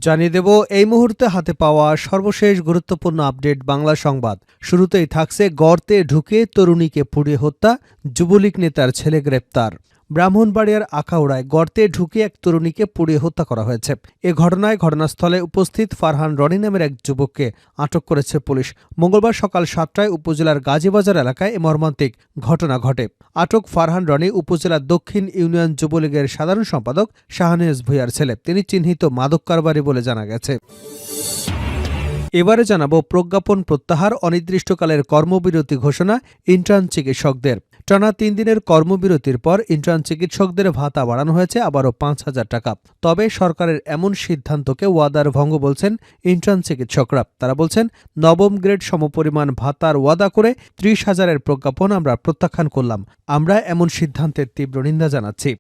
জানিয়ে দেব এই মুহূর্তে হাতে পাওয়া সর্বশেষ গুরুত্বপূর্ণ আপডেট বাংলা সংবাদ। শুরুতেই থাকছে গর্তে ঢুকে তরুণীকে পুড়িয়ে হত্যা, যুবলীগ নেতার ছেলে গ্রেপ্তার। ব্রাহ্মণবাড়িয়ার আখাউড়ায় গর্তে ঢুকে এক তরুণীকে পুড়িয়ে হত্যা করা হয়েছে। এ ঘটনায় ঘটনাস্থলে উপস্থিত ফারহান রনি নামের এক যুবককে আটক করেছে পুলিশ। মঙ্গলবার সকাল ৭টায় উপজেলার গাজীবাজার এলাকায় এ মর্মান্তিক ঘটনা ঘটে। আটক ফারহান রনি উপজেলার দক্ষিণ ইউনিয়ন যুবলীগের সাধারণ সম্পাদক শাহনেওয়াজ ভূঁইয়ার ছেলে। তিনি চিহ্নিত মাদক কারবারি বলে জানা গেছে। এবারে জানাবো প্রজ্ঞাপন প্রত্যাহার, অনির্দিষ্টকালের কর্মবিরতি ঘোষণা ইন্টার্ন চিকিৎসকদের। টানা ৩ দিনের কর্মবিরতির পর ইন্টার্ন চিকিৎসকদের ভাতা বাড়ানো হয়েছে আবারও ৫,০০০ টাকা। তবে সরকারের এমন সিদ্ধান্তকে ওয়াদার ভঙ্গ বলছেন ইন্টার্ন চিকিৎসকরা। তারা বলছেন, নবম গ্রেড সমপরিমাণ ভাতার ওয়াদা করে ৩০,০০০-এর প্রজ্ঞাপন আমরা প্রত্যাখ্যান করলাম। আমরা এমন সিদ্ধান্তের তীব্র নিন্দা জানাচ্ছি।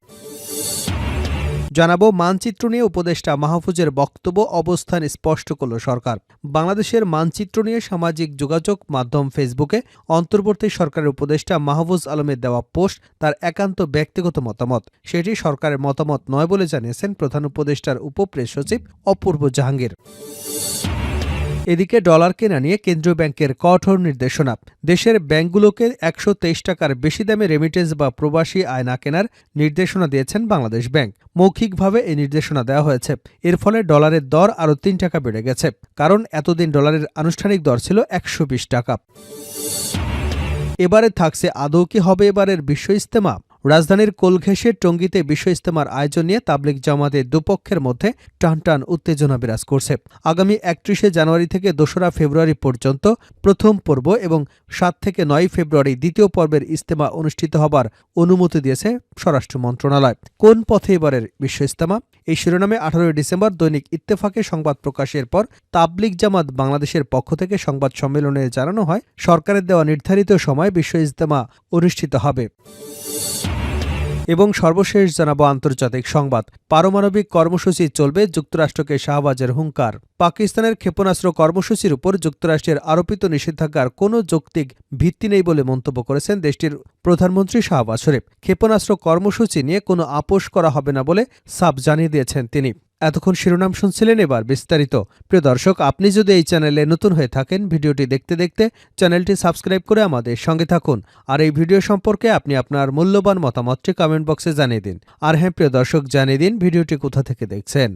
জানাবো মানচিত্র নিয়ে উপদেষ্টা মাহফুজের বক্তব্য, অবস্থান স্পষ্ট করল সরকার। বাংলাদেশের মানচিত্র নিয়ে সামাজিক যোগাযোগ মাধ্যম ফেসবুকে অন্তর্বর্তী সরকারের উপদেষ্টা মাহফুজ আলমের দেওয়া পোস্ট তার একান্ত ব্যক্তিগত মতামত। সেটি সরকারের মতামত নয় বলে জানিয়েছেন প্রধান উপদেষ্টার উপপ্রেস সচিব অপূর্ব জাহাঙ্গীর। এদিকে ডলার কেনা নিয়ে কেন্দ্রীয় ব্যাংকের কঠোর নির্দেশনা। দেশের ব্যাংকগুলোকে ১২৩ টাকার বেশি দামে রেমিটেন্স বা প্রবাসী আয় না কেনার নির্দেশনা দিয়েছেন বাংলাদেশ ব্যাংক। মৌখিকভাবে এই নির্দেশনা দেওয়া হয়েছে। এর ফলে ডলারের দর আরও ৩ টাকা বেড়ে গেছে, কারণ এতদিন ডলারের আনুষ্ঠানিক দর ছিল ১২০ টাকা। এবারে থাকছে আদৌ কি হবে এবারের বিশ্ব ইজতেমা? রাজধানীর কোলঘেঁষে টঙ্গীতে বিশ্ব ইজতেমার আয়োজন নিয়ে তাবলিগ জামাতের দুপক্ষের মধ্যে টানটান উত্তেজনা বিরাজ করছে। আগামী ৩১শে জানুয়ারি থেকে ২রা ফেব্রুয়ারি পর্যন্ত প্রথম পর্ব এবং ৭ থেকে ৯ ফেব্রুয়ারি দ্বিতীয় পর্বের ইজতেমা অনুষ্ঠিত হবার অনুমতি দিয়েছে স্বরাষ্ট্র মন্ত্রণালয়। কোন পথে এবারের বিশ্ব ইজতেমা? এই শিরোনামে ১৮ ডিসেম্বর দৈনিক ইত্তেফাকে সংবাদ প্রকাশের পর তাবলিগ জামাত বাংলাদেশের পক্ষ থেকে সংবাদ সম্মেলনে জানানো হয়, সরকারের দেওয়া নির্ধারিত সময় বিশ্ব ইজতেমা অনুষ্ঠিত হবে। এবং সর্বশেষ জানাবো আন্তর্জাতিক সংবাদ। পারমাণবিক কর্মসূচি চলবে, যুক্তরাষ্ট্রকে শাহবাজের হুঙ্কার। পাকিস্তানের ক্ষেপণাস্ত্র কর্মসূচির উপর যুক্তরাষ্ট্রের আরোপিত নিষেধাজ্ঞার কোনো যৌক্তিক ভিত্তি নেই বলে মন্তব্য করেছেন দেশটির প্রধানমন্ত্রী শাহবাজ শরীফ। ক্ষেপণাস্ত্র কর্মসূচি নিয়ে কোনো আপোষ করা হবে না বলে সাফ জানিয়ে দিয়েছেন তিনি। এতক্ষণ শিরোনাম শুনছিলেন, এবার বিস্তারিত। প্রিয় দর্শক, আপনি যদি এই চ্যানেলে নতুন হয়ে থাকেন, ভিডিওটি দেখতে দেখতে চ্যানেলটি সাবস্ক্রাইব করে আমাদের সঙ্গে থাকুন। আর এই ভিডিও সম্পর্কে আপনি আপনার মূল্যবান মতামতটি কমেন্ট বক্সে জানিয়ে দিন। আর হ্যাঁ প্রিয় দর্শক, জানিয়ে দিন ভিডিওটি কোথা থেকে দেখছেন।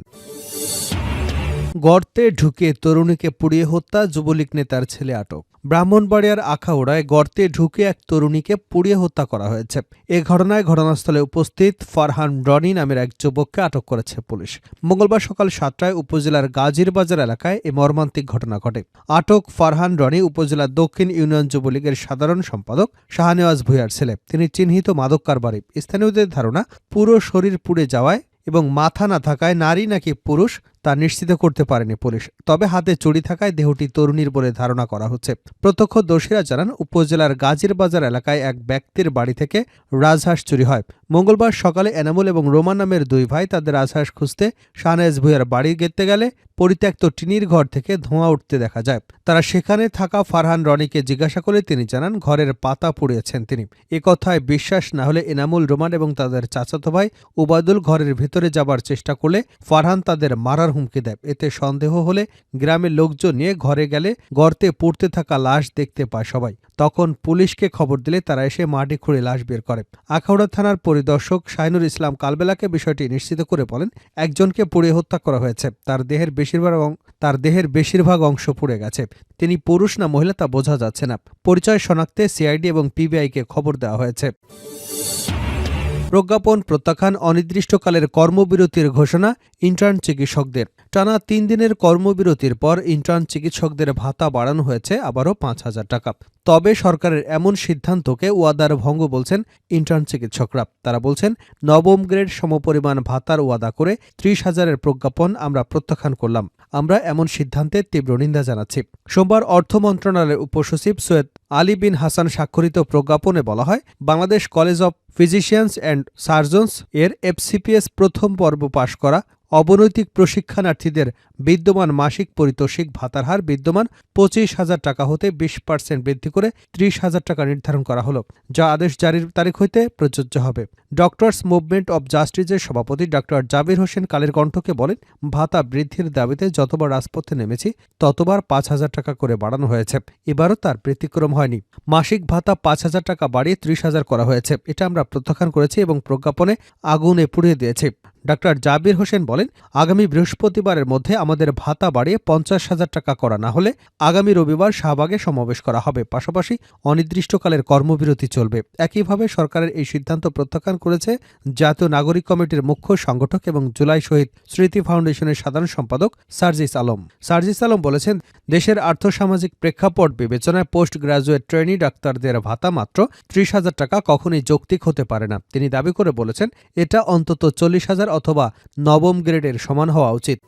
গর্তে ঢুকে তরুণীকে পুড়িয়ে হত্যা, যুবলীগ নেতার ছেলে আটক। ব্রাহ্মণবাড়িয়ার আখাউড়ায় গর্তে ঢুকে এক তরুণীকে পুড়িয়ে হত্যা করা হয়েছে। এ ঘটনায় ঘটনাস্থলে উপস্থিত ফারহান রনি নামের এক যুবককে আটক করেছে পুলিশ। মঙ্গলবার সকাল ৭টায় উপজেলার গাজীবাজার এলাকায় এ মর্মান্তিক ঘটনা ঘটে। আটক ফারহান রনি উপজেলার দক্ষিণ ইউনিয়ন যুবলীগের সাধারণ সম্পাদক শাহনেওয়াজ ভূঁইয়ার ছেলে। তিনি চিহ্নিত মাদক কারবারি। স্থানীয়দের ধারণা, পুরো শরীর পুড়ে যাওয়ায় এবং মাথা না থাকায় নারী নাকি পুরুষ তা নিশ্চিত করতে পারেনি পুলিশ। তবে হাতে চুরি থাকায় দেহটি তরুণীর বলে ধারণা করা হচ্ছে। প্রত্যক্ষদর্শীরা জানান, উপজেলার গাজীবাজার এলাকায় এক ব্যক্তির বাড়ি থেকে রাজহাঁস চুরি হয়। মঙ্গলবার সকালে এনামুল এবং রোমান নামের দুই ভাই তাদের রাজহাঁস খুঁজতে শাহনেওয়াজ ভূঁইয়ার বাড়ি যেতে গেলে পরিত্যক্ত টিনির ঘর থেকে ধোঁয়া উঠতে দেখা যায়। তারা সেখানে থাকা ফারহান রনিকে জিজ্ঞাসা করলে তিনি জানান, ঘরের পাতা পুড়িয়েছেন তিনি। এ কথায় বিশ্বাস না হলে এনামুল, রোমান এবং তাদের চাচাতো ভাই উবায়দুল ঘরের ভিতরে যাবার চেষ্টা করলে ফারহান তাদের মারার হুমকি দেয়। এতে সন্দেহ হলে গ্রামের লোকজন নিয়ে ঘরে গেলে গর্তে পুড়তে থাকা লাশ দেখতে পায় সবাই। তখন পুলিশকে খবর দিলে তারা এসে মাটি খুঁড়ে লাশ বের করে। আখাউড়া থানার পরিদর্শক শাহিনুর ইসলাম কালবেলাকে বিষয়টি নিশ্চিত করে বলেন, একজনকে পুড়িয়ে হত্যা করা হয়েছে। তার দেহের বেশিরভাগ অংশ পুড়ে গেছে। তিনি পুরুষ না মহিলা তা বোঝা যাচ্ছে না। পরিচয় শনাক্তে সিআইডি এবং পিবিআইকে খবর দেওয়া হয়েছে। প্রজ্ঞাপন প্রত্যাখ্যান, অনির্দিষ্টকালের কর্মবিরতির ঘোষণা ইন্টার্ন চিকিৎসকদের। টানা ৩ দিনের কর্মবিরতির পর ইন্টার্ন চিকিৎসকদের ভাতা বাড়ানো হয়েছে আবারও ৫,০০০ টাকা। তবে সরকারের এমন সিদ্ধান্তকে ওয়াদার ভঙ্গ বলছেন ইন্টার্ন চিকিৎসকরা। তারা বলছেন, নবম গ্রেড সমপরিমাণ ভাতার ওয়াদা করে ৩০,০০০-এর প্রজ্ঞাপন আমরা প্রত্যাখ্যান করলাম। আমরা এমন সিদ্ধান্তের তীব্র নিন্দা জানাচ্ছি। সোমবার অর্থ মন্ত্রণালয়ের উপসচিব সৈয়দ আলী বিন হাসান স্বাক্ষরিত প্রজ্ঞাপনে বলা হয়, Bangladesh college of physicians and surgeons এর FCPS প্রথম পর্ব পাশ করা অবনৈতিক প্রশিক্ষণার্থীদের বিদ্যমান মাসিক পারিতোষিক ভাতার হার বিদ্যমান 25,000 টাকা হতে 20% বৃদ্ধি করে 30,000 টাকা নির্ধারণ করা হলো, যা আদেশ জারির তারিখ হইতে প্রযোজ্য হবে। ডক্টরস মুভমেন্ট অব জাস্টিসের সভাপতি ডক্টর জাবির হোসেন কালের কণ্ঠকে বলেন, ভাতা বৃদ্ধির দাবিতে যতবার রাজপথে নেমেছি ততবার 5,000 টাকা করে বাড়ানো হয়েছে। এবারও তার ব্যতিক্রম হয়নি। মাসিক ভাতা 5,000 টাকা বাড়িয়ে 30,000 করা হয়েছে। এটা আমরা প্রত্যাখ্যান করেছি এবং প্রজ্ঞাপনে আগুনে পুড়িয়ে দিয়েছি। ডক্টর জাবির হোসেন বলেন, আগামী বৃহস্পতিবারের মধ্যে আমাদের ভাতা বাড়িয়ে 50,000 টাকা করা না হলে আগামী রবিবার শাহবাগে সমাবেশ করা হবে। পাশাপাশি অনির্দিষ্টকালের কর্মবিরতি চলবে। একইভাবে সরকারের এই সিদ্ধান্ত প্রত্যাখ্যান করেছে জাতীয় নাগরিক কমিটির মুখ্য সংগঠক এবং জুলাই শহীদ স্মৃতি ফাউন্ডেশনের সাধারণ সম্পাদক সার্জিস আলম। সার্জিস আলম বলেছেন, দেশের আর্থসামাজিক প্রেক্ষাপট বিবেচনায় পোস্ট গ্রাজুয়েট ট্রেনি ডাক্তারদের ভাতা মাত্র 30,000 টাকা কখনই যৌক্তিক হতে পারে না। তিনি দাবি করে বলেছেন, এটা অন্তত 40,000 অথবা নবম গ্রেডের সমান হওয়া উচিত।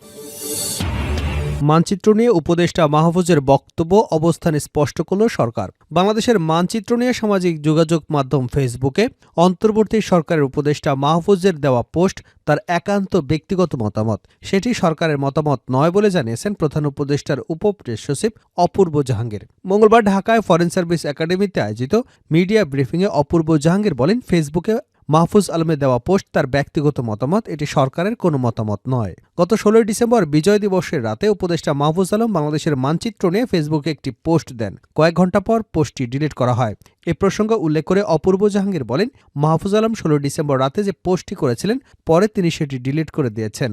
মানচিত্র নিয়ে উপদেষ্টা মাহফুজের বক্তব্য, অবস্থান স্পষ্ট করল সরকার। বাংলাদেশের মানচিত্র নিয়ে সামাজিক যোগাযোগ মাধ্যম ফেসবুকে অন্তর্বর্তী সরকারের উপদেষ্টা মাহফুজের দেওয়া পোস্ট তার একান্ত ব্যক্তিগত মতামত। সেটি সরকারের মতামত নয় বলে জানিয়েছেন প্রধান উপদেষ্টার উপপ্রেস সচিব অপূর্ব জাহাঙ্গীর। মঙ্গলবার ঢাকায় ফরেন সার্ভিস একাডেমিতে আয়োজিত মিডিয়া ব্রিফিংয়ে অপূর্ব জাহাঙ্গীর বলেন, ফেসবুকে মাহফুজ আলমের দেওয়া পোস্ট তার ব্যক্তিগত মতামত, এটি সরকারের কোনো মতামত নয়। গত 16 ডিসেম্বর বিজয় দিবসের রাতে উপদেষ্টা মাহফুজ আলম বাংলাদেশের মানচিত্র নিয়ে ফেসবুকে একটি পোস্ট দেন। কয়েক ঘণ্টা পর পোস্টটি ডিলিট করা হয়। এ প্রসঙ্গ উল্লেখ করে অপূর্ব জাহাঙ্গীর বলেন, মাহফুজ আলম 16 ডিসেম্বর রাতে যে পোস্টটি করেছিলেন পরে তিনি সেটি ডিলিট করে দিয়েছেন।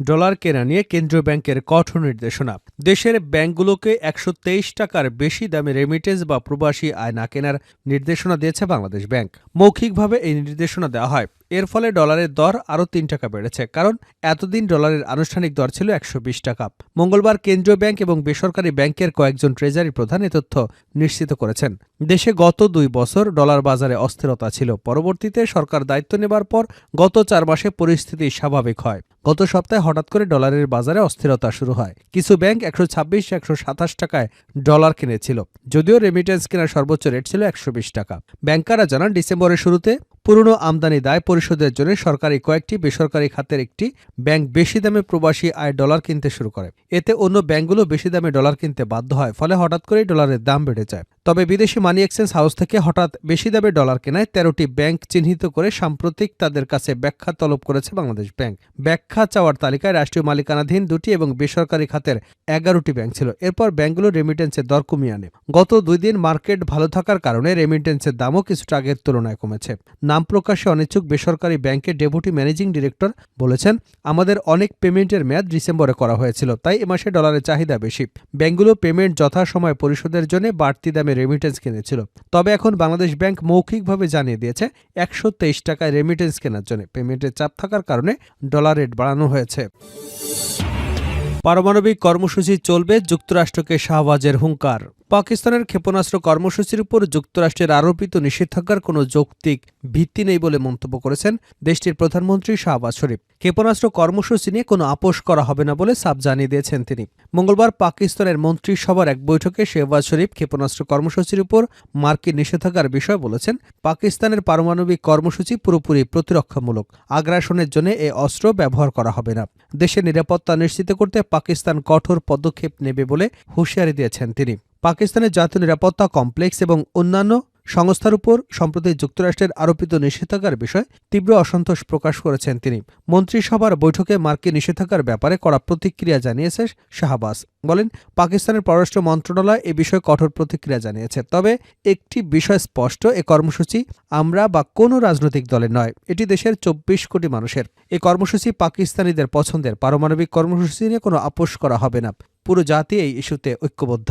ডলার কেনা নিয়ে কেন্দ্রীয় ব্যাংকের কঠোর নির্দেশনা। দেশের ব্যাংকগুলোকে 123 টাকার বেশি দামে রেমিটেন্স বা প্রবাসী আয় না কেনার নির্দেশনা দিয়েছে বাংলাদেশ ব্যাংক। মৌখিকভাবে এই নির্দেশনা দেওয়া হয়। এর ফলে ডলারের দর আরও 3 টাকা বেড়েছে, কারণ এতদিন ডলারের আনুষ্ঠানিক দর ছিল 120 টাকা। মঙ্গলবার কেন্দ্রীয় ব্যাংক এবং বেসরকারি ব্যাংকের কয়েকজন ট্রেজারি প্রধান এ তথ্য নিশ্চিত করেছেন। দেশে গত 2 বছর ডলার বাজারে অস্থিরতা ছিল। পরবর্তীতে সরকার দায়িত্ব নেবার পর গত 4 মাসে পরিস্থিতি স্বাভাবিক হয়। গত সপ্তাহে হঠাৎ করে ডলারের বাজারে অস্থিরতা শুরু হয়। কিছু ব্যাংক 126-127 টাকায় ডলার কিনেছিল, যদিও রেমিটেন্স কেনার সর্বোচ্চ রেট ছিল 120 টাকা। ব্যাংকাররা জানান, ডিসেম্বরের শুরুতে পুরনো আমদানি দায় পরিশোধের জন্য সরকারি কয়েকটি বেসরকারি খাতের একটি ব্যাংক বেশি দামে প্রবাসী আয় ডলার কিনতে শুরু করে। এতে অন্য ব্যাংকগুলো বেশি দামে ডলার কিনতে বাধ্য হয়। ফলে হঠাৎ করেই ডলারের দাম বেড়ে যায়। তবে বিদেশি মানি এক্সচেঞ্জ হাউস থেকে হঠাৎ বেশি দামে ডলার কেনায় 13টি ব্যাংক চিহ্নিত করে সাম্প্রতিক তাদের কাছে ব্যাখ্যা তলব করেছে বাংলাদেশ ব্যাংক। ব্যাখ্যা চাওয়ার তালিকায় রাষ্ট্রীয় মালিকানাধীন 2টি এবং বেসরকারি খাতের 11টি ব্যাংক ছিল। এরপর ব্যাংকগুলো রেমিটেন্সের দর কমিয়ে আনে। গত 2 দিন মার্কেট ভালো থাকার কারণে রেমিটেন্সের দামও কিছুটা আগের তুলনায় কমেছে। নাম প্রকাশে অনিচ্ছুক বেসরকারি ব্যাংকের ডেপুটি ম্যানেজিং ডিরেক্টর বলেছেন, আমাদের অনেক পেমেন্টের মেয়াদ ডিসেম্বরে করা হয়েছিল, তাই এ মাসে ডলারের চাহিদা বেশি। ব্যাংকগুলো পেমেন্ট যথাসময়ে পরিশোধের জন্য বাড়তি দামে রেমিটেন্স কিনেছিল। তবে এখন বাংলাদেশ ব্যাংক মৌখিকভাবে জানিয়ে দিয়েছে 123 টাকায় রেমিটেন্স কেনার জন্য পেমেন্টের চাপ থাকার কারণে ডলার রেট বাড়ানো হয়েছে। পারমাণবিক কর্মসূচি চলবে, যুক্তরাষ্ট্রকে শাহবাজের হুঙ্কার। পাকিস্তানের ক্ষেপণাস্ত্র কর্মসূচির উপর যুক্তরাষ্ট্রের আরোপিত নিষেধাজ্ঞার কোনো যৌক্তিক ভিত্তি নেই বলে মন্তব্য করেছেন দেশটির প্রধানমন্ত্রী শাহবাজ শরীফ। ক্ষেপণাস্ত্র কর্মসূচি নিয়ে কোনো আপোষ করা হবে না বলে সাফ জানিয়ে দিয়েছেন তিনি। মঙ্গলবার পাকিস্তানের মন্ত্রিসভার এক বৈঠকে শাহবাজ শরীফ ক্ষেপণাস্ত্র কর্মসূচির উপর মার্কিন নিষেধাজ্ঞার বিষয়ে বলেছেন, পাকিস্তানের পারমাণবিক কর্মসূচি পুরোপুরি প্রতিরক্ষামূলক। আগ্রাসনের জন্য এ অস্ত্র ব্যবহার করা হবে না। দেশের নিরাপত্তা নিশ্চিত করতে পাকিস্তান কঠোর পদক্ষেপ নেবে বলে হুঁশিয়ারি দিয়েছেন তিনি। পাকিস্তানের জাতীয় নিরাপত্তা কমপ্লেক্স এবং অন্যান্য সংস্থার উপর সম্প্রতি যুক্তরাষ্ট্রের আরোপিত নিষেধাজ্ঞার বিষয়ে তীব্র অসন্তোষ প্রকাশ করেছেন তিনি। মন্ত্রিসভার বৈঠকে মার্কিন নিষেধাজ্ঞার ব্যাপারে কড়া প্রতিক্রিয়া জানিয়েছে শাহবাজ। বলেন, পাকিস্তানের পররাষ্ট্র মন্ত্রণালয় এ বিষয়ে কঠোর প্রতিক্রিয়া জানিয়েছে। তবে একটি বিষয় স্পষ্ট, এ কর্মসূচি আমরা বা কোনো রাজনৈতিক দলের নয়, এটি দেশের 24 কোটি মানুষের। এ কর্মসূচি পাকিস্তানিদের পছন্দের। পারমাণবিক কর্মসূচি নিয়ে কোনো আপোষ করা হবে না। পুরো জাতি এই ইস্যুতে ঐক্যবদ্ধ।